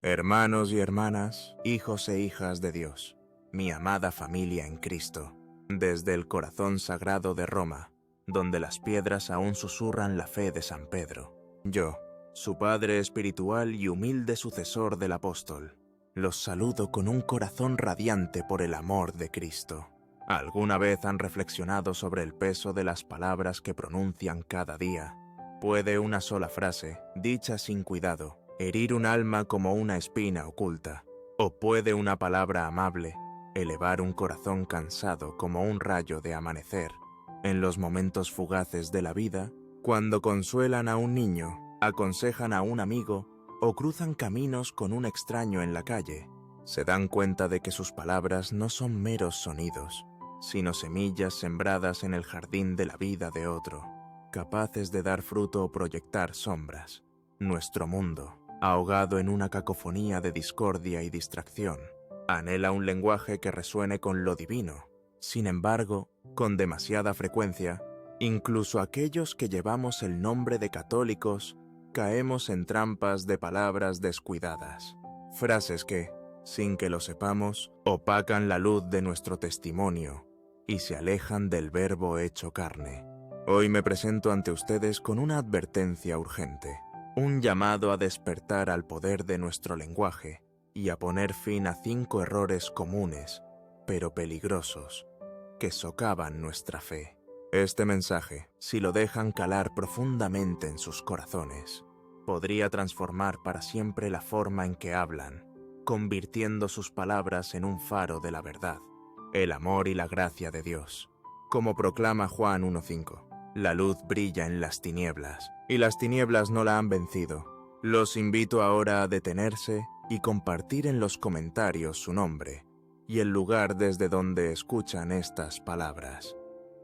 Hermanos y hermanas, hijos e hijas de Dios, mi amada familia en Cristo, desde el corazón sagrado de Roma, donde las piedras aún susurran la fe de San Pedro, yo, su padre espiritual y humilde sucesor del apóstol, los saludo con un corazón radiante por el amor de Cristo. ¿Alguna vez han reflexionado sobre el peso de las palabras que pronuncian cada día? ¿Puede una sola frase, dicha sin cuidado, herir un alma como una espina oculta? ¿O puede una palabra amable elevar un corazón cansado como un rayo de amanecer? En los momentos fugaces de la vida, cuando consuelan a un niño, aconsejan a un amigo o cruzan caminos con un extraño en la calle, se dan cuenta de que sus palabras no son meros sonidos, sino semillas sembradas en el jardín de la vida de otro, capaces de dar fruto o proyectar sombras. Nuestro mundo, ahogado en una cacofonía de discordia y distracción, anhela un lenguaje que resuene con lo divino. Sin embargo, con demasiada frecuencia, incluso aquellos que llevamos el nombre de católicos, caemos en trampas de palabras descuidadas, frases que, sin que lo sepamos, opacan la luz de nuestro testimonio y se alejan del Verbo hecho carne. Hoy me presento ante ustedes con una advertencia urgente, un llamado a despertar al poder de nuestro lenguaje y a poner fin a 5 errores comunes, pero peligrosos, que socavan nuestra fe. Este mensaje, si lo dejan calar profundamente en sus corazones, podría transformar para siempre la forma en que hablan, convirtiendo sus palabras en un faro de la verdad, el amor y la gracia de Dios. Como proclama Juan 1:5, la luz brilla en las tinieblas, y las tinieblas no la han vencido. Los invito ahora a detenerse y compartir en los comentarios su nombre y el lugar desde donde escuchan estas palabras,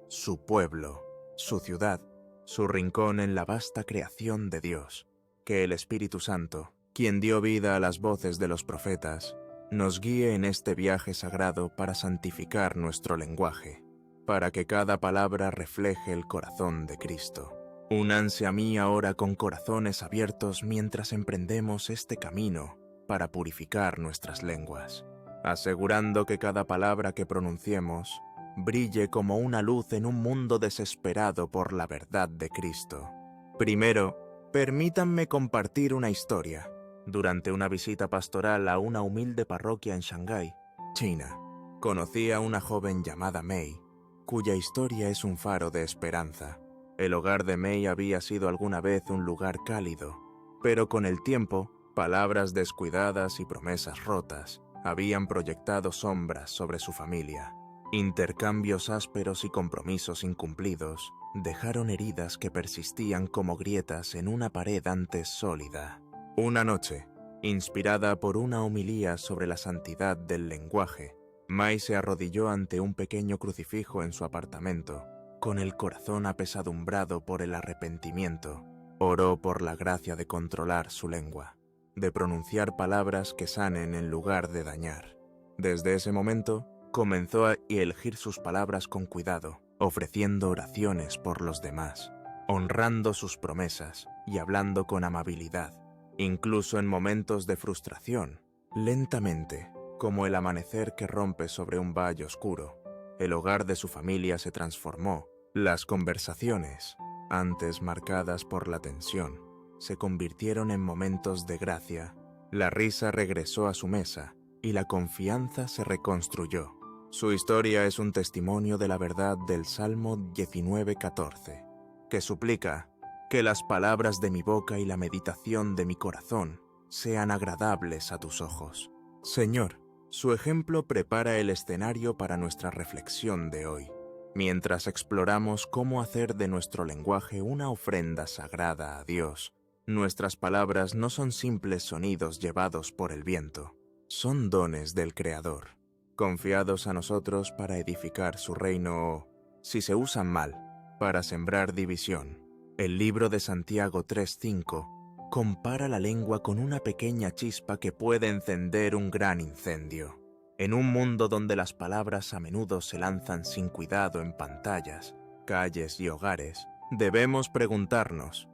su pueblo, su ciudad, su rincón en la vasta creación de Dios. Que el Espíritu Santo, quien dio vida a las voces de los profetas, nos guíe en este viaje sagrado para santificar nuestro lenguaje, para que cada palabra refleje el corazón de Cristo. Únanse a mí ahora con corazones abiertos mientras emprendemos este camino para purificar nuestras lenguas, asegurando que cada palabra que pronunciemos brille como una luz en un mundo desesperado por la verdad de Cristo. Primero, permítanme compartir una historia. Durante una visita pastoral a una humilde parroquia en Shanghái, China, conocí a una joven llamada Mei, cuya historia es un faro de esperanza. El hogar de Mei había sido alguna vez un lugar cálido, pero con el tiempo, palabras descuidadas y promesas rotas habían proyectado sombras sobre su familia. Intercambios ásperos y compromisos incumplidos dejaron heridas que persistían como grietas en una pared antes sólida. Una noche, inspirada por una homilía sobre la santidad del lenguaje, Mai se arrodilló ante un pequeño crucifijo en su apartamento, con el corazón apesadumbrado por el arrepentimiento. Oró por la gracia de controlar su lengua, de pronunciar palabras que sanen en lugar de dañar. Desde ese momento, comenzó a elegir sus palabras con cuidado, ofreciendo oraciones por los demás, honrando sus promesas y hablando con amabilidad, incluso en momentos de frustración. Lentamente, como el amanecer que rompe sobre un valle oscuro, el hogar de su familia se transformó. Las conversaciones, antes marcadas por la tensión, se convirtieron en momentos de gracia. La risa regresó a su mesa y la confianza se reconstruyó. Su historia es un testimonio de la verdad del Salmo 19:14, que suplica que las palabras de mi boca y la meditación de mi corazón sean agradables a tus ojos. Señor, su ejemplo prepara el escenario para nuestra reflexión de hoy, mientras exploramos cómo hacer de nuestro lenguaje una ofrenda sagrada a Dios. Nuestras palabras no son simples sonidos llevados por el viento, son dones del Creador, confiados a nosotros para edificar su reino o, si se usan mal, para sembrar división. El libro de Santiago 3:5 compara la lengua con una pequeña chispa que puede encender un gran incendio. En un mundo donde las palabras a menudo se lanzan sin cuidado en pantallas, calles y hogares, debemos preguntarnos,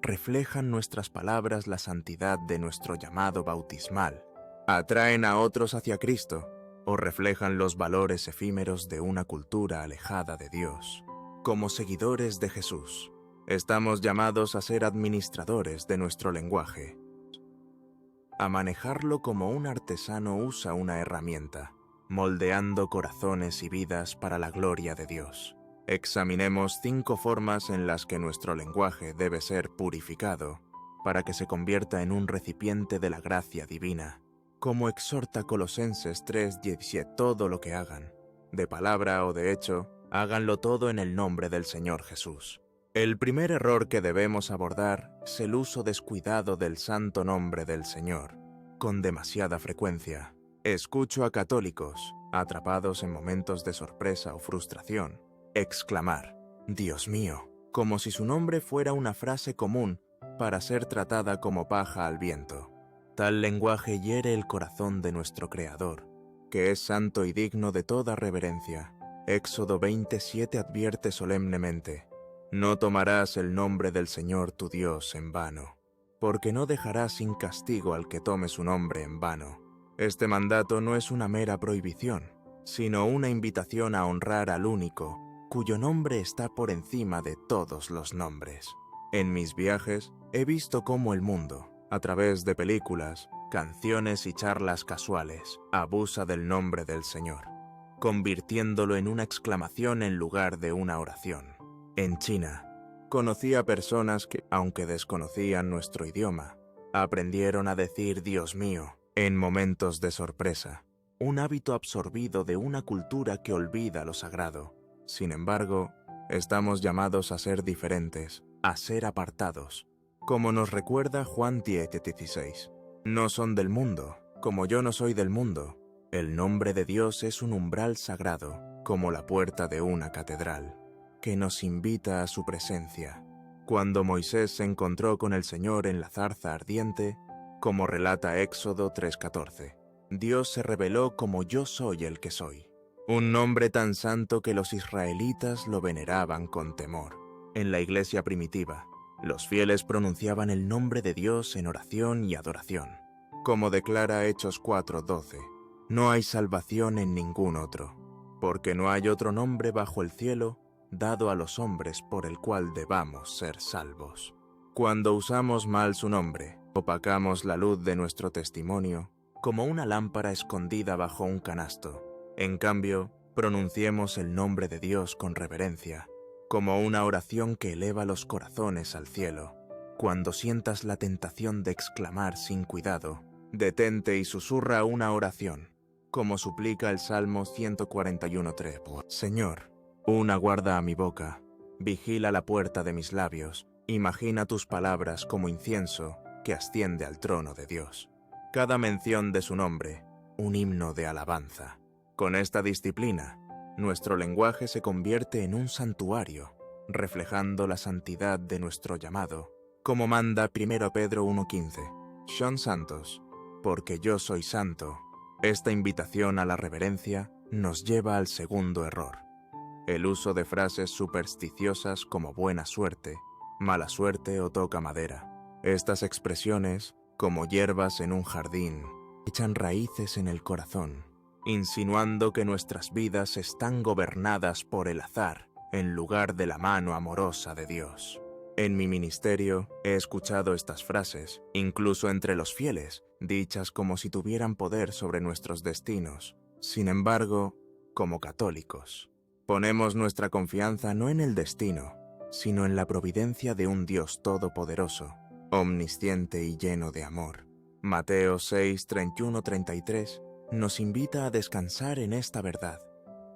¿Reflejan nuestras palabras la santidad de nuestro llamado bautismal? ¿Atraen a otros hacia Cristo? ¿O reflejan los valores efímeros de una cultura alejada de Dios? Como seguidores de Jesús, estamos llamados a ser administradores de nuestro lenguaje, a manejarlo como un artesano usa una herramienta, moldeando corazones y vidas para la gloria de Dios. Examinemos 5 formas en las que nuestro lenguaje debe ser purificado para que se convierta en un recipiente de la gracia divina. Como exhorta Colosenses 3:17, todo lo que hagan, de palabra o de hecho, háganlo todo en el nombre del Señor Jesús. El primer error que debemos abordar es el uso descuidado del santo nombre del Señor. Con demasiada frecuencia, escucho a católicos, atrapados en momentos de sorpresa o frustración, exclamar, «Dios mío», como si su nombre fuera una frase común para ser tratada como paja al viento. Tal lenguaje hiere el corazón de nuestro Creador, que es santo y digno de toda reverencia. Éxodo 27 advierte solemnemente, «No tomarás el nombre del Señor tu Dios en vano, porque no dejarás sin castigo al que tome su nombre en vano». Este mandato no es una mera prohibición, sino una invitación a honrar al único, cuyo nombre está por encima de todos los nombres. En mis viajes he visto cómo el mundo, a través de películas, canciones y charlas casuales, abusa del nombre del Señor, convirtiéndolo en una exclamación en lugar de una oración. En China, conocí a personas que, aunque desconocían nuestro idioma, aprendieron a decir «Dios mío» en momentos de sorpresa, un hábito absorbido de una cultura que olvida lo sagrado. Sin embargo, estamos llamados a ser diferentes, a ser apartados, como nos recuerda Juan 10:16. No son del mundo, como yo no soy del mundo. El nombre de Dios es un umbral sagrado, como la puerta de una catedral, que nos invita a su presencia. Cuando Moisés se encontró con el Señor en la zarza ardiente, como relata Éxodo 3:14, Dios se reveló como yo soy el que soy. Un nombre tan santo que los israelitas lo veneraban con temor. En la iglesia primitiva, los fieles pronunciaban el nombre de Dios en oración y adoración. Como declara Hechos 4:12, no hay salvación en ningún otro, porque no hay otro nombre bajo el cielo dado a los hombres por el cual debamos ser salvos. Cuando usamos mal su nombre, opacamos la luz de nuestro testimonio como una lámpara escondida bajo un canasto. En cambio, pronunciemos el nombre de Dios con reverencia, como una oración que eleva los corazones al cielo. Cuando sientas la tentación de exclamar sin cuidado, detente y susurra una oración, como suplica el Salmo 141:3. Señor, una guarda a mi boca, vigila la puerta de mis labios, imagina tus palabras como incienso que asciende al trono de Dios. Cada mención de su nombre, un himno de alabanza. Con esta disciplina, nuestro lenguaje se convierte en un santuario, reflejando la santidad de nuestro llamado, como manda 1 Pedro 1:15. Son santos, porque yo soy santo. Esta invitación a la reverencia nos lleva al segundo error: el uso de frases supersticiosas como buena suerte, mala suerte o toca madera. Estas expresiones, como hierbas en un jardín, echan raíces en el corazón, insinuando que nuestras vidas están gobernadas por el azar en lugar de la mano amorosa de Dios. En mi ministerio he escuchado estas frases, incluso entre los fieles, dichas como si tuvieran poder sobre nuestros destinos. Sin embargo, como católicos, ponemos nuestra confianza no en el destino, sino en la providencia de un Dios todopoderoso, omnisciente y lleno de amor. Mateo 6:31-33 nos invita a descansar en esta verdad.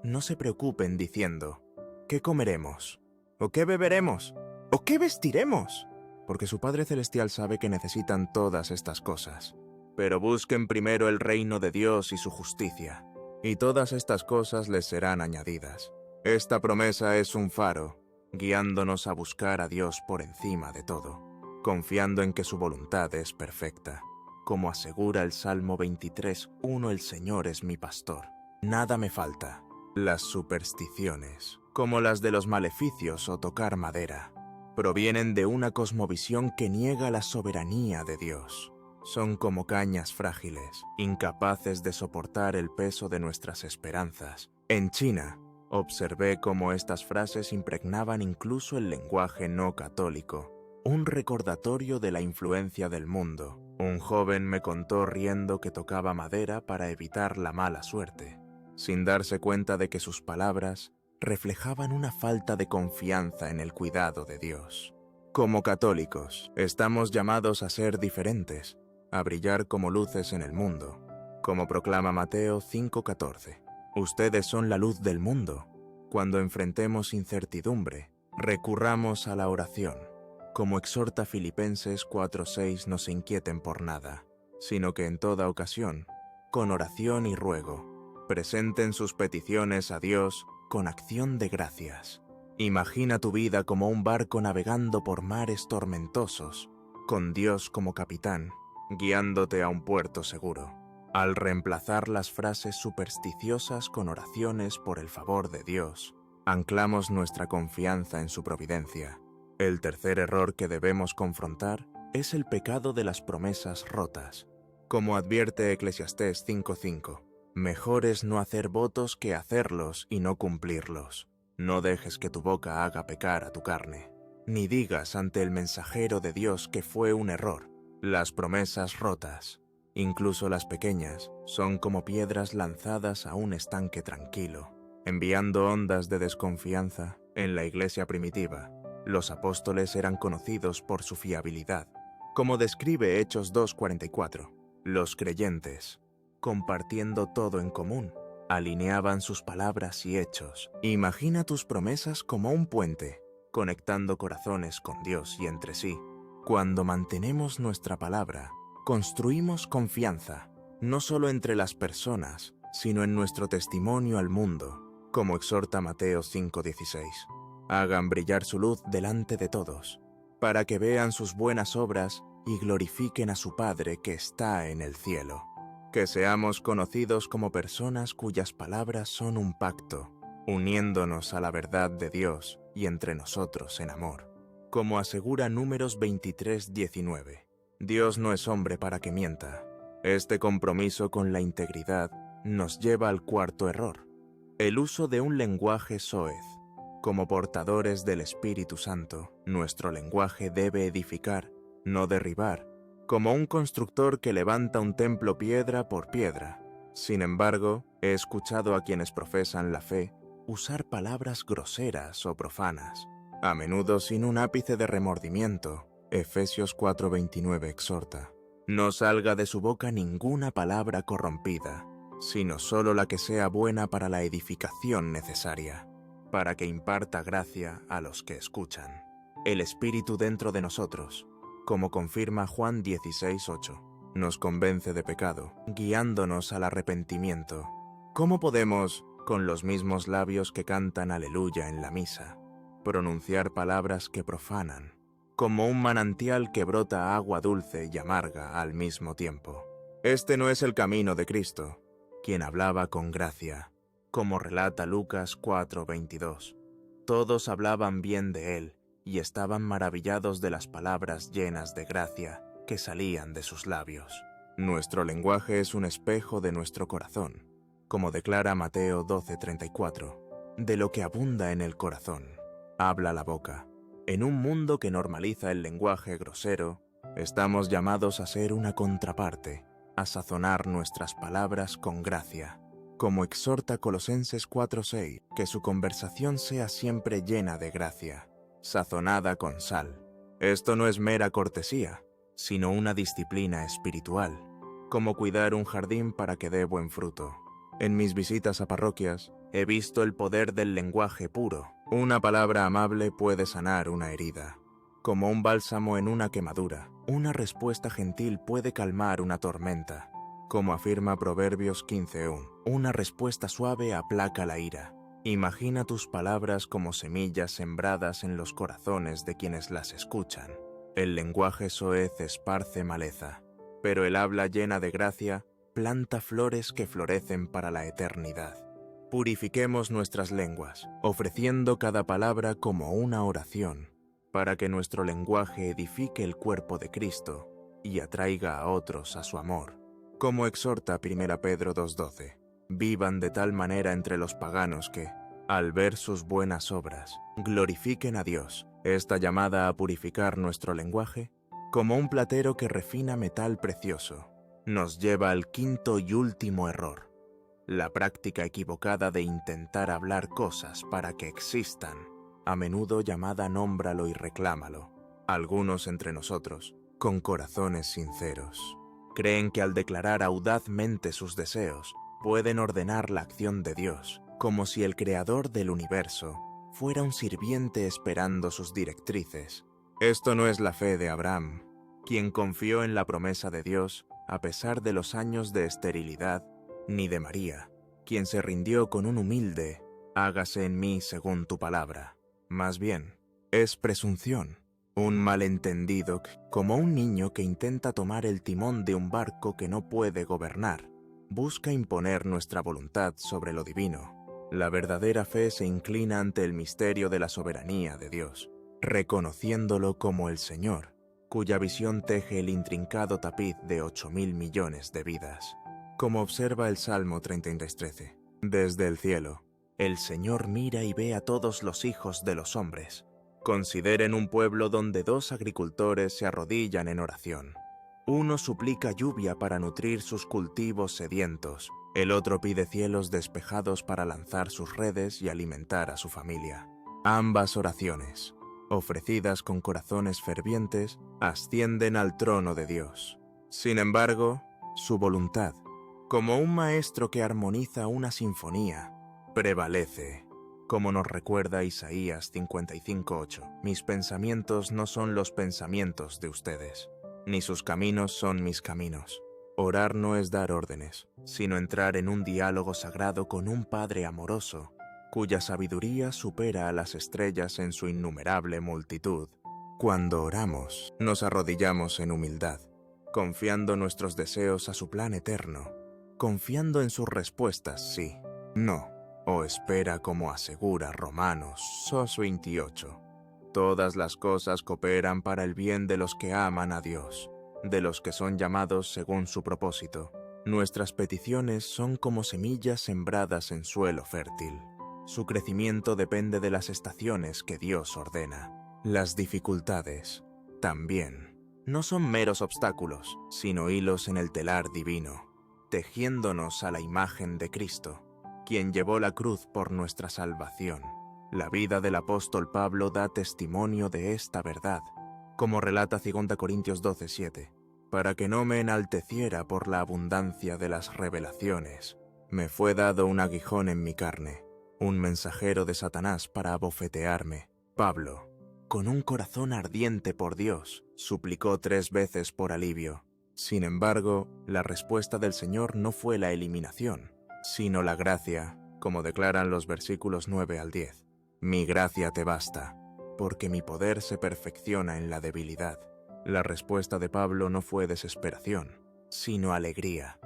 No se preocupen diciendo, ¿qué comeremos? ¿O qué beberemos? ¿O qué vestiremos? Porque su Padre Celestial sabe que necesitan todas estas cosas. Pero busquen primero el reino de Dios y su justicia, y todas estas cosas les serán añadidas. Esta promesa es un faro, guiándonos a buscar a Dios por encima de todo, confiando en que su voluntad es perfecta. Como asegura el Salmo 23:1, el Señor es mi pastor, nada me falta. Las supersticiones, como las de los maleficios o tocar madera, Provienen de una cosmovisión que niega la soberanía de Dios. Son como cañas frágiles, incapaces de soportar el peso de nuestras esperanzas. En China, observé cómo estas frases impregnaban incluso el lenguaje no católico, un recordatorio de la influencia del mundo. Un joven me contó riendo que tocaba madera para evitar la mala suerte, sin darse cuenta de que sus palabras reflejaban una falta de confianza en el cuidado de Dios. Como católicos, estamos llamados a ser diferentes, a brillar como luces en el mundo, como proclama Mateo 5:14. Ustedes son la luz del mundo. Cuando enfrentemos incertidumbre, recurramos a la oración. Como exhorta Filipenses 4:6, no se inquieten por nada, sino que en toda ocasión, con oración y ruego, presenten sus peticiones a Dios con acción de gracias. Imagina tu vida como un barco navegando por mares tormentosos, con Dios como capitán, guiándote a un puerto seguro. Al reemplazar las frases supersticiosas con oraciones por el favor de Dios, anclamos nuestra confianza en su providencia. El tercer error que debemos confrontar es el pecado de las promesas rotas. Como advierte Eclesiastés 5:5, mejor es no hacer votos que hacerlos y no cumplirlos. No dejes que tu boca haga pecar a tu carne, ni digas ante el mensajero de Dios que fue un error. Las promesas rotas, incluso las pequeñas, son como piedras lanzadas a un estanque tranquilo, enviando ondas de desconfianza. En la iglesia primitiva, los apóstoles eran conocidos por su fiabilidad. Como describe Hechos 2:44, los creyentes, compartiendo todo en común, alineaban sus palabras y hechos. Imagina tus promesas como un puente, conectando corazones con Dios y entre sí. Cuando mantenemos nuestra palabra, construimos confianza, no solo entre las personas, sino en nuestro testimonio al mundo, como exhorta Mateo 5:16. Hagan brillar su luz delante de todos, para que vean sus buenas obras y glorifiquen a su Padre que está en el cielo. Que seamos conocidos como personas cuyas palabras son un pacto, uniéndonos a la verdad de Dios y entre nosotros en amor. Como asegura Números 23:19, Dios no es hombre para que mienta. Este compromiso con la integridad nos lleva al cuarto error, el uso de un lenguaje soez. Como portadores del Espíritu Santo, nuestro lenguaje debe edificar, no derribar, como un constructor que levanta un templo piedra por piedra. Sin embargo, he escuchado a quienes profesan la fe usar palabras groseras o profanas, a menudo sin un ápice de remordimiento. Efesios 4:29 exhorta: no salga de su boca ninguna palabra corrompida, sino solo la que sea buena para la edificación necesaria, para que imparta gracia a los que escuchan. El Espíritu dentro de nosotros, como confirma Juan 16:8, nos convence de pecado, guiándonos al arrepentimiento. ¿Cómo podemos, con los mismos labios que cantan aleluya en la misa, pronunciar palabras que profanan, como un manantial que brota agua dulce y amarga al mismo tiempo? Este no es el camino de Cristo, quien hablaba con gracia, como relata Lucas 4:22. Todos hablaban bien de él y estaban maravillados de las palabras llenas de gracia que salían de sus labios. Nuestro lenguaje es un espejo de nuestro corazón, como declara Mateo 12:34. De lo que abunda en el corazón, habla la boca. En un mundo que normaliza el lenguaje grosero, estamos llamados a ser una contraparte, a sazonar nuestras palabras con gracia. Como exhorta Colosenses 4:6, que su conversación sea siempre llena de gracia, sazonada con sal. Esto no es mera cortesía, sino una disciplina espiritual, como cuidar un jardín para que dé buen fruto. En mis visitas a parroquias, he visto el poder del lenguaje puro. Una palabra amable puede sanar una herida, como un bálsamo en una quemadura. Una respuesta gentil puede calmar una tormenta. Como afirma Proverbios 15:1, una respuesta suave aplaca la ira. Imagina tus palabras como semillas sembradas en los corazones de quienes las escuchan. El lenguaje soez esparce maleza, pero el habla llena de gracia planta flores que florecen para la eternidad. Purifiquemos nuestras lenguas, ofreciendo cada palabra como una oración, para que nuestro lenguaje edifique el cuerpo de Cristo y atraiga a otros a su amor. Como exhorta 1 Pedro 2:12, vivan de tal manera entre los paganos que, al ver sus buenas obras, glorifiquen a Dios. Esta llamada a purificar nuestro lenguaje, como un platero que refina metal precioso, nos lleva al quinto y último error: la práctica equivocada de intentar hablar cosas para que existan, a menudo llamada nómbralo y reclámalo. Algunos entre nosotros, con corazones sinceros, creen que al declarar audazmente sus deseos, pueden ordenar la acción de Dios, como si el creador del universo fuera un sirviente esperando sus directrices. Esto no es la fe de Abraham, quien confió en la promesa de Dios a pesar de los años de esterilidad, ni de María, quien se rindió con un humilde «hágase en mí según tu palabra». Más bien, es presunción, un malentendido, como un niño que intenta tomar el timón de un barco que no puede gobernar. Busca imponer nuestra voluntad sobre lo divino. La verdadera fe se inclina ante el misterio de la soberanía de Dios, reconociéndolo como el Señor, cuya visión teje el intrincado tapiz de 8.000 millones de vidas. Como observa el Salmo 33:13, desde el cielo, el Señor mira y ve a todos los hijos de los hombres. Consideren un pueblo donde 2 agricultores se arrodillan en oración. Uno suplica lluvia para nutrir sus cultivos sedientos, el otro pide cielos despejados para lanzar sus redes y alimentar a su familia. Ambas oraciones, ofrecidas con corazones fervientes, ascienden al trono de Dios. Sin embargo, su voluntad, como un maestro que armoniza una sinfonía, prevalece. Como nos recuerda Isaías 55:8, mis pensamientos no son los pensamientos de ustedes, ni sus caminos son mis caminos. Orar no es dar órdenes, sino entrar en un diálogo sagrado con un Padre amoroso, cuya sabiduría supera a las estrellas en su innumerable multitud. Cuando oramos, nos arrodillamos en humildad, confiando nuestros deseos a su plan eterno, confiando en sus respuestas sí, no, o espera, como asegura Romanos 2:28. Todas las cosas cooperan para el bien de los que aman a Dios, de los que son llamados según su propósito. Nuestras peticiones son como semillas sembradas en suelo fértil. Su crecimiento depende de las estaciones que Dios ordena. Las dificultades, también, no son meros obstáculos, sino hilos en el telar divino, tejiéndonos a la imagen de Cristo, quien llevó la cruz por nuestra salvación. La vida del apóstol Pablo da testimonio de esta verdad, como relata 2 Corintios 12:7. Para que no me enalteciera por la abundancia de las revelaciones, me fue dado un aguijón en mi carne, un mensajero de Satanás para abofetearme. Pablo, con un corazón ardiente por Dios, suplicó 3 veces por alivio. Sin embargo, la respuesta del Señor no fue la eliminación, sino la gracia, como declaran los versículos 9 al 10. Mi gracia te basta, porque mi poder se perfecciona en la debilidad. La respuesta de Pablo no fue desesperación, sino alegría.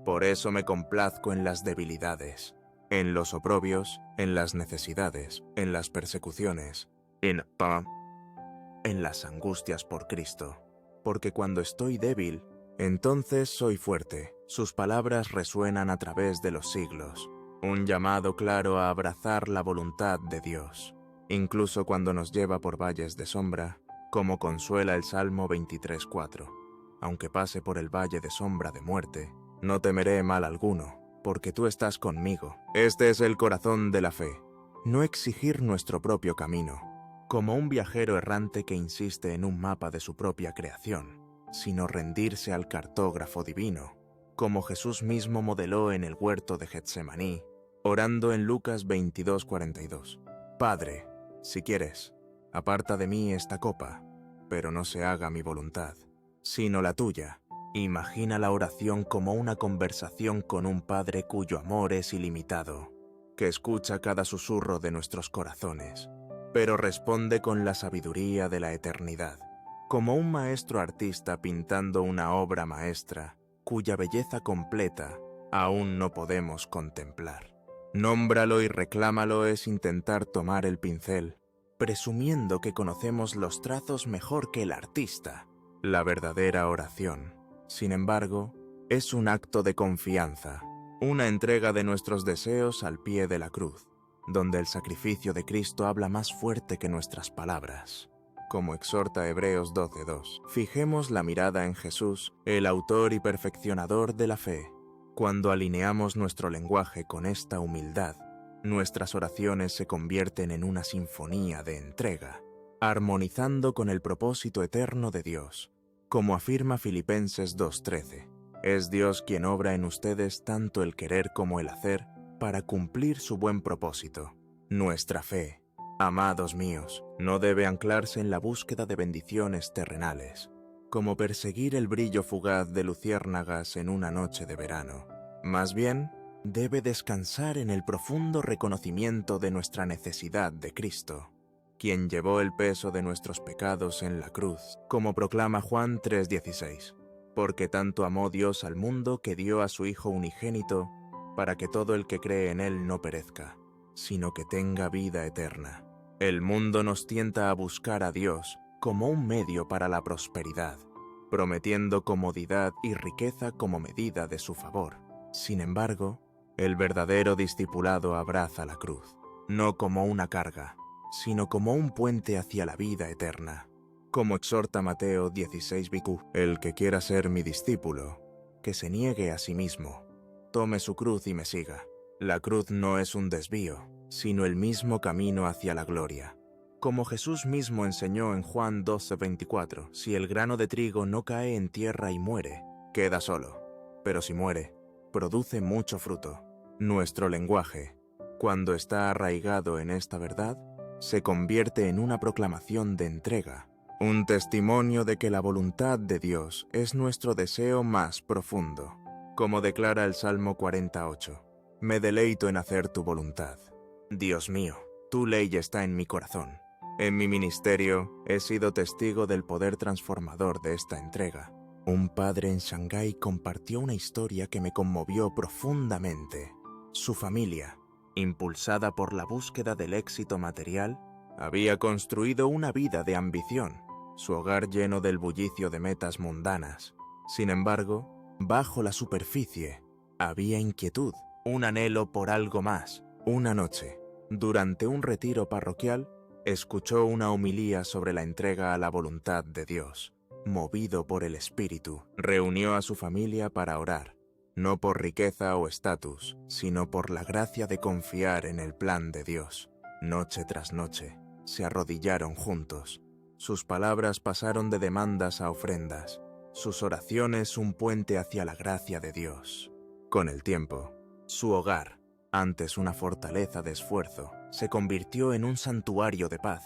Por eso me complazco en las debilidades, en los oprobios, en las necesidades, en las persecuciones, en las angustias por Cristo. Porque cuando estoy débil, entonces soy fuerte. Sus palabras resuenan a través de los siglos. Un llamado claro a abrazar la voluntad de Dios, incluso cuando nos lleva por valles de sombra, como consuela el Salmo 23:4. Aunque pase por el valle de sombra de muerte, no temeré mal alguno, porque tú estás conmigo. Este es el corazón de la fe, no exigir nuestro propio camino, como un viajero errante que insiste en un mapa de su propia creación, sino rendirse al cartógrafo divino, como Jesús mismo modeló en el huerto de Getsemaní, orando en Lucas 22:42. Padre, si quieres, aparta de mí esta copa, pero no se haga mi voluntad, sino la tuya. Imagina la oración como una conversación con un Padre cuyo amor es ilimitado, que escucha cada susurro de nuestros corazones, pero responde con la sabiduría de la eternidad, como un maestro artista pintando una obra maestra, cuya belleza completa aún no podemos contemplar. Nómbralo y reclámalo es intentar tomar el pincel, presumiendo que conocemos los trazos mejor que el artista. La verdadera oración, sin embargo, es un acto de confianza, una entrega de nuestros deseos al pie de la cruz, donde el sacrificio de Cristo habla más fuerte que nuestras palabras. Como exhorta Hebreos 12:2, fijemos la mirada en Jesús, el autor y perfeccionador de la fe. Cuando alineamos nuestro lenguaje con esta humildad, nuestras oraciones se convierten en una sinfonía de entrega, armonizando con el propósito eterno de Dios. Como afirma Filipenses 2:13, es Dios quien obra en ustedes tanto el querer como el hacer para cumplir su buen propósito. Nuestra fe, amados míos, no debe anclarse en la búsqueda de bendiciones terrenales, como perseguir el brillo fugaz de luciérnagas en una noche de verano. Más bien, debe descansar en el profundo reconocimiento de nuestra necesidad de Cristo, quien llevó el peso de nuestros pecados en la cruz, como proclama Juan 3:16. Porque tanto amó Dios al mundo que dio a su Hijo unigénito, para que todo el que cree en Él no perezca, sino que tenga vida eterna. El mundo nos tienta a buscar a Dios como un medio para la prosperidad, prometiendo comodidad y riqueza como medida de su favor. Sin embargo, el verdadero discipulado abraza la cruz, no como una carga, sino como un puente hacia la vida eterna. Como exhorta Mateo 16:20, el que quiera ser mi discípulo, que se niegue a sí mismo, tome su cruz y me siga. La cruz no es un desvío, sino el mismo camino hacia la gloria. Como Jesús mismo enseñó en Juan 12:24, si el grano de trigo no cae en tierra y muere, queda solo, pero si muere, produce mucho fruto. Nuestro lenguaje, cuando está arraigado en esta verdad, se convierte en una proclamación de entrega, un testimonio de que la voluntad de Dios es nuestro deseo más profundo. Como declara el Salmo 48, me deleito en hacer tu voluntad. Dios mío, tu ley está en mi corazón. En mi ministerio he sido testigo del poder transformador de esta entrega. Un padre en Shanghái compartió una historia que me conmovió profundamente. Su familia, impulsada por la búsqueda del éxito material, había construido una vida de ambición, su hogar lleno del bullicio de metas mundanas. Sin embargo, bajo la superficie, había inquietud, un anhelo por algo más. Una noche, durante un retiro parroquial, escuchó una homilía sobre la entrega a la voluntad de Dios. Movido por el Espíritu, reunió a su familia para orar, no por riqueza o estatus, sino por la gracia de confiar en el plan de Dios. Noche tras noche, se arrodillaron juntos. Sus palabras pasaron de demandas a ofrendas, sus oraciones un puente hacia la gracia de Dios. Con el tiempo, su hogar, antes una fortaleza de esfuerzo, se convirtió en un santuario de paz,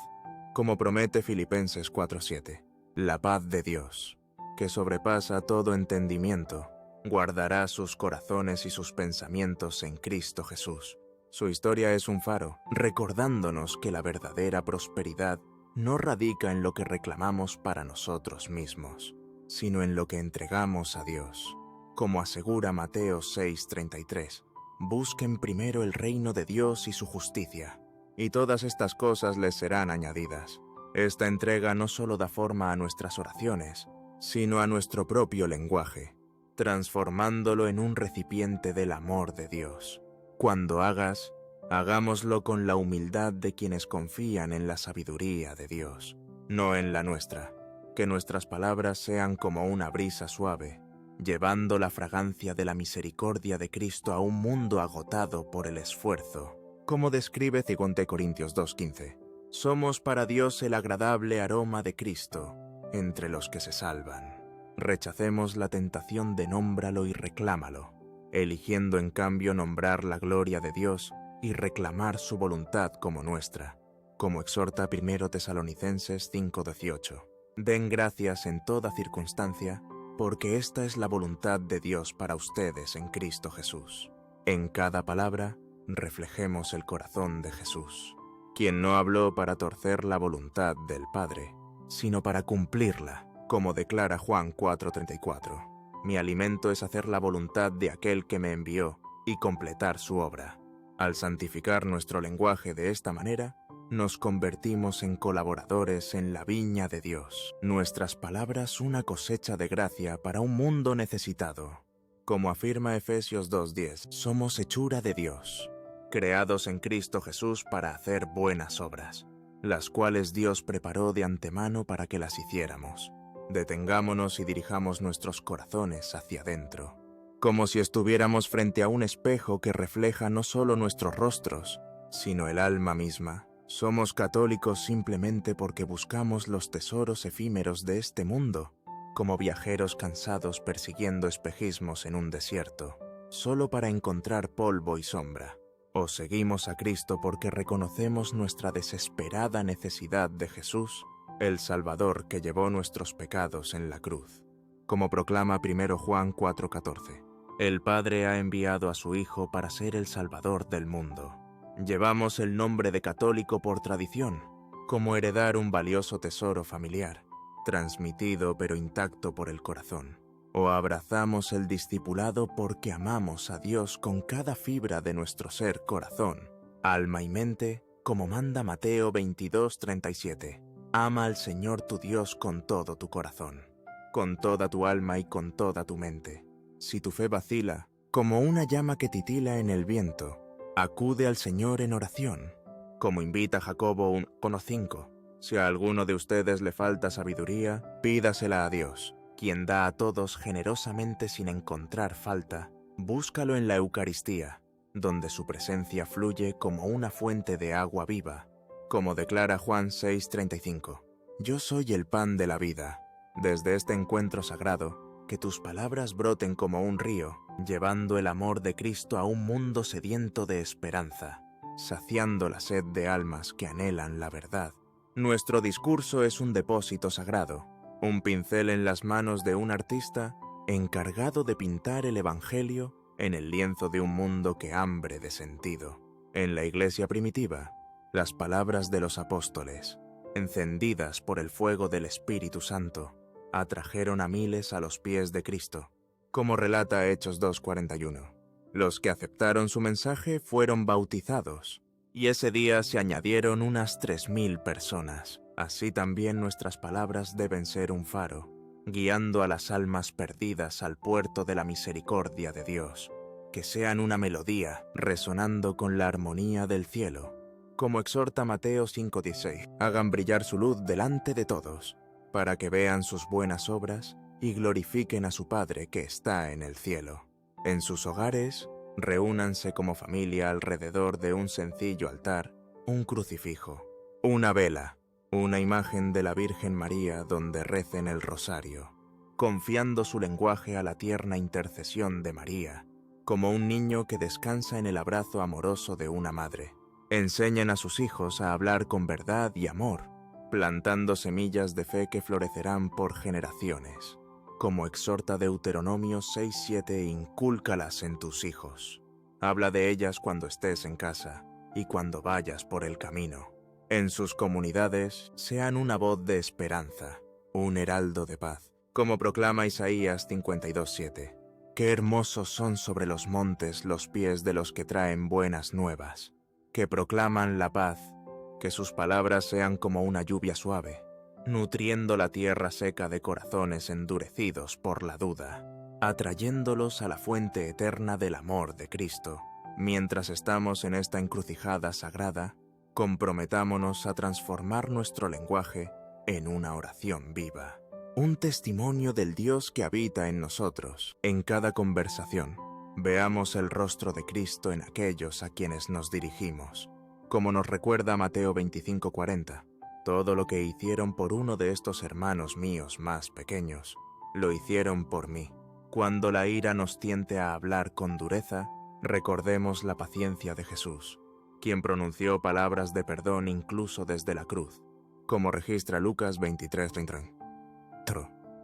como promete Filipenses 4:7. La paz de Dios, que sobrepasa todo entendimiento, guardará sus corazones y sus pensamientos en Cristo Jesús. Su historia es un faro, recordándonos que la verdadera prosperidad no radica en lo que reclamamos para nosotros mismos, sino en lo que entregamos a Dios. Como asegura Mateo 6:33, busquen primero el reino de Dios y su justicia, y todas estas cosas les serán añadidas. Esta entrega no solo da forma a nuestras oraciones, sino a nuestro propio lenguaje, transformándolo en un recipiente del amor de Dios. Cuando hagas, hagámoslo con la humildad de quienes confían en la sabiduría de Dios, no en la nuestra. Que nuestras palabras sean como una brisa suave, llevando la fragancia de la misericordia de Cristo a un mundo agotado por el esfuerzo. Como describe 2 Corintios 2:15, somos para Dios el agradable aroma de Cristo entre los que se salvan. Rechacemos la tentación de nómbralo y reclámalo, eligiendo en cambio nombrar la gloria de Dios y reclamar su voluntad como nuestra, como exhorta 1 Tesalonicenses 5:18. Den gracias en toda circunstancia, porque esta es la voluntad de Dios para ustedes en Cristo Jesús. En cada palabra, reflejemos el corazón de Jesús, quien no habló para torcer la voluntad del Padre, sino para cumplirla, como declara Juan 4:34. Mi alimento es hacer la voluntad de aquel que me envió y completar su obra. Al santificar nuestro lenguaje de esta manera, nos convertimos en colaboradores en la viña de Dios. Nuestras palabras una cosecha de gracia para un mundo necesitado. Como afirma Efesios 2:10, somos hechura de Dios, creados en Cristo Jesús para hacer buenas obras, las cuales Dios preparó de antemano para que las hiciéramos. Detengámonos y dirijamos nuestros corazones hacia adentro, como si estuviéramos frente a un espejo que refleja no solo nuestros rostros, sino el alma misma. Somos católicos simplemente porque buscamos los tesoros efímeros de este mundo, como viajeros cansados persiguiendo espejismos en un desierto, solo para encontrar polvo y sombra. O seguimos a Cristo porque reconocemos nuestra desesperada necesidad de Jesús, el Salvador que llevó nuestros pecados en la cruz. Como proclama 1 Juan 4:14, el Padre ha enviado a su Hijo para ser el Salvador del mundo. Llevamos el nombre de católico por tradición, como heredar un valioso tesoro familiar, transmitido pero intacto por el corazón. O abrazamos el discipulado porque amamos a Dios con cada fibra de nuestro ser, corazón, alma y mente, como manda Mateo 22:37. Ama al Señor tu Dios con todo tu corazón, con toda tu alma y con toda tu mente. Si tu fe vacila, como una llama que titila en el viento, acude al Señor en oración, como invita Jacobo 1:5. Si a alguno de ustedes le falta sabiduría, pídasela a Dios, quien da a todos generosamente sin encontrar falta. Búscalo en la Eucaristía, donde su presencia fluye como una fuente de agua viva, como declara Juan 6:35. Yo soy el pan de la vida. Desde este encuentro sagrado, que tus palabras broten como un río, llevando el amor de Cristo a un mundo sediento de esperanza, saciando la sed de almas que anhelan la verdad. Nuestro discurso es un depósito sagrado, un pincel en las manos de un artista encargado de pintar el Evangelio en el lienzo de un mundo que hambre de sentido. En la iglesia primitiva, las palabras de los apóstoles, encendidas por el fuego del Espíritu Santo, atrajeron a miles a los pies de Cristo, como relata Hechos 2:41. Los que aceptaron su mensaje fueron bautizados, y ese día se añadieron unas 3.000 personas. Así también nuestras palabras deben ser un faro, guiando a las almas perdidas al puerto de la misericordia de Dios, que sean una melodía resonando con la armonía del cielo. Como exhorta Mateo 5:16, hagan brillar su luz delante de todos, para que vean sus buenas obras y glorifiquen a su Padre que está en el cielo. En sus hogares, reúnanse como familia alrededor de un sencillo altar, un crucifijo, una vela, una imagen de la Virgen María donde recen el rosario, confiando su lenguaje a la tierna intercesión de María, como un niño que descansa en el abrazo amoroso de una madre. Enseñen a sus hijos a hablar con verdad y amor, plantando semillas de fe que florecerán por generaciones. Como exhorta Deuteronomio 6:7, incúlcalas en tus hijos. Habla de ellas cuando estés en casa y cuando vayas por el camino. En sus comunidades sean una voz de esperanza, un heraldo de paz. Como proclama Isaías 52:7. Qué hermosos son sobre los montes los pies de los que traen buenas nuevas, que proclaman la paz, que sus palabras sean como una lluvia suave, nutriendo la tierra seca de corazones endurecidos por la duda, atrayéndolos a la fuente eterna del amor de Cristo. Mientras estamos en esta encrucijada sagrada, comprometámonos a transformar nuestro lenguaje en una oración viva, un testimonio del Dios que habita en nosotros. En cada conversación, veamos el rostro de Cristo en aquellos a quienes nos dirigimos. Como nos recuerda Mateo 25:40, todo lo que hicieron por uno de estos hermanos míos más pequeños, lo hicieron por mí. Cuando la ira nos tiente a hablar con dureza, recordemos la paciencia de Jesús, quien pronunció palabras de perdón incluso desde la cruz, como registra Lucas 23:33.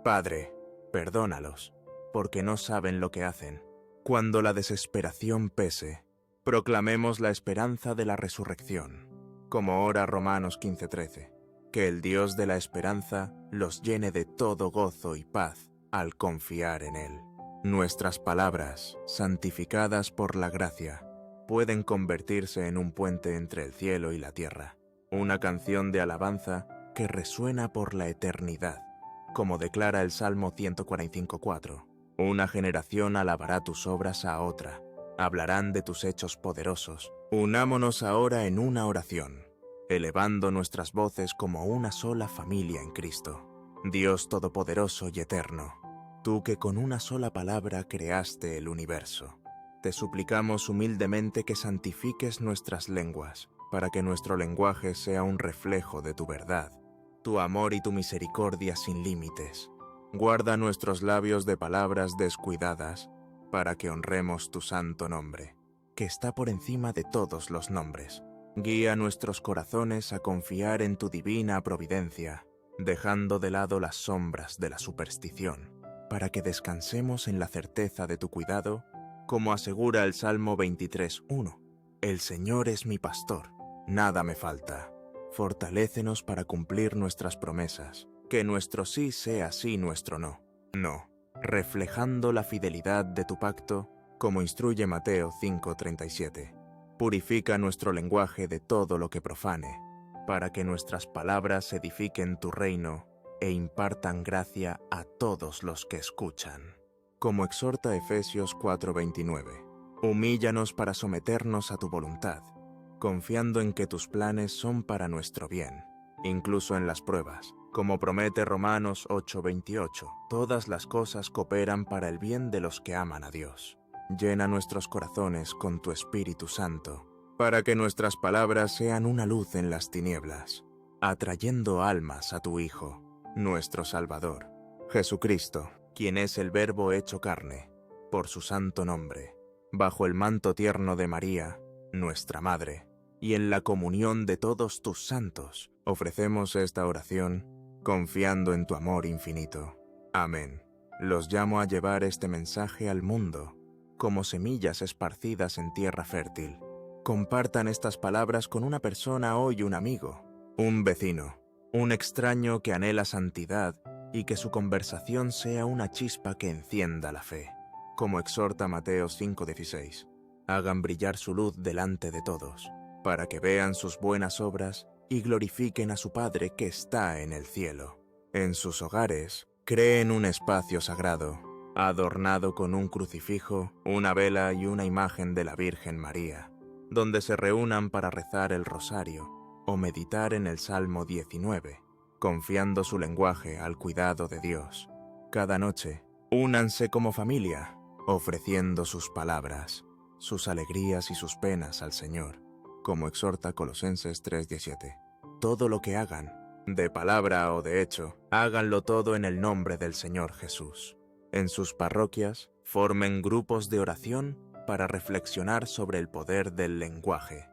Padre, perdónalos, porque no saben lo que hacen. Cuando la desesperación pese, proclamemos la esperanza de la resurrección, como ora Romanos 15:13, que el Dios de la esperanza los llene de todo gozo y paz al confiar en Él. Nuestras palabras, santificadas por la gracia, pueden convertirse en un puente entre el cielo y la tierra. una canción de alabanza que resuena por la eternidad, como declara el Salmo 145:4. Una generación alabará tus obras a otra, hablarán de tus hechos poderosos. Unámonos ahora en una oración, elevando nuestras voces como una sola familia en Cristo. Dios Todopoderoso y Eterno, tú que con una sola palabra creaste el universo, te suplicamos humildemente que santifiques nuestras lenguas, para que nuestro lenguaje sea un reflejo de tu verdad, tu amor y tu misericordia sin límites. Guarda nuestros labios de palabras descuidadas, para que honremos tu santo nombre, que está por encima de todos los nombres. Guía nuestros corazones a confiar en tu divina providencia, dejando de lado las sombras de la superstición, para que descansemos en la certeza de tu cuidado, como asegura el Salmo 23:1. El Señor es mi pastor, nada me falta. Fortalécenos para cumplir nuestras promesas, que nuestro sí sea sí, nuestro no. No, reflejando la fidelidad de tu pacto, como instruye Mateo 5:37. Purifica nuestro lenguaje de todo lo que profane, para que nuestras palabras edifiquen tu reino e impartan gracia a todos los que escuchan. Como exhorta Efesios 4:29. Humíllanos para someternos a tu voluntad, confiando en que tus planes son para nuestro bien, incluso en las pruebas. Como promete Romanos 8:28, todas las cosas cooperan para el bien de los que aman a Dios. Llena nuestros corazones con tu Espíritu Santo, para que nuestras palabras sean una luz en las tinieblas, atrayendo almas a tu Hijo, nuestro Salvador, Jesucristo, quien es el Verbo hecho carne, por su santo nombre, bajo el manto tierno de María, nuestra Madre, y en la comunión de todos tus santos, ofrecemos esta oración, confiando en tu amor infinito. Amén. Los llamo a llevar este mensaje al mundo, como semillas esparcidas en tierra fértil. Compartan estas palabras con una persona hoy, un amigo, un vecino, un extraño que anhela santidad y que su conversación sea una chispa que encienda la fe. Como exhorta Mateo 5:16, hagan brillar su luz delante de todos, para que vean sus buenas obras y glorifiquen a su Padre que está en el cielo. En sus hogares, creen un espacio sagrado, adornado con un crucifijo, una vela y una imagen de la Virgen María, donde se reúnan para rezar el rosario o meditar en el Salmo 19, confiando su lenguaje al cuidado de Dios. Cada noche, únanse como familia, ofreciendo sus palabras, sus alegrías y sus penas al Señor, como exhorta Colosenses 3:17. Todo lo que hagan, de palabra o de hecho, háganlo todo en el nombre del Señor Jesús. En sus parroquias, formen grupos de oración para reflexionar sobre el poder del lenguaje.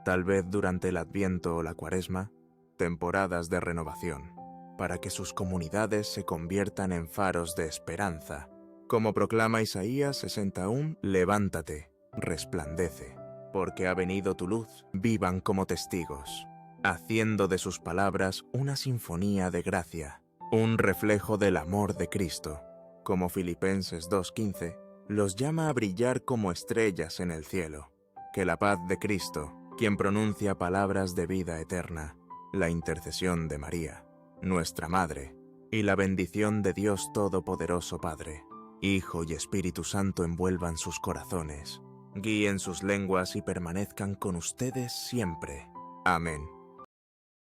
Tal vez durante el Adviento o la Cuaresma, temporadas de renovación, para que sus comunidades se conviertan en faros de esperanza. Como proclama Isaías 61, levántate, resplandece, porque ha venido tu luz, vivan como testigos, haciendo de sus palabras una sinfonía de gracia, un reflejo del amor de Cristo. Como Filipenses 2:15, los llama a brillar como estrellas en el cielo. Que la paz de Cristo, quien pronuncia palabras de vida eterna, la intercesión de María, nuestra Madre, y la bendición de Dios Todopoderoso Padre, Hijo y Espíritu Santo envuelvan sus corazones, guíen sus lenguas y permanezcan con ustedes siempre. Amén.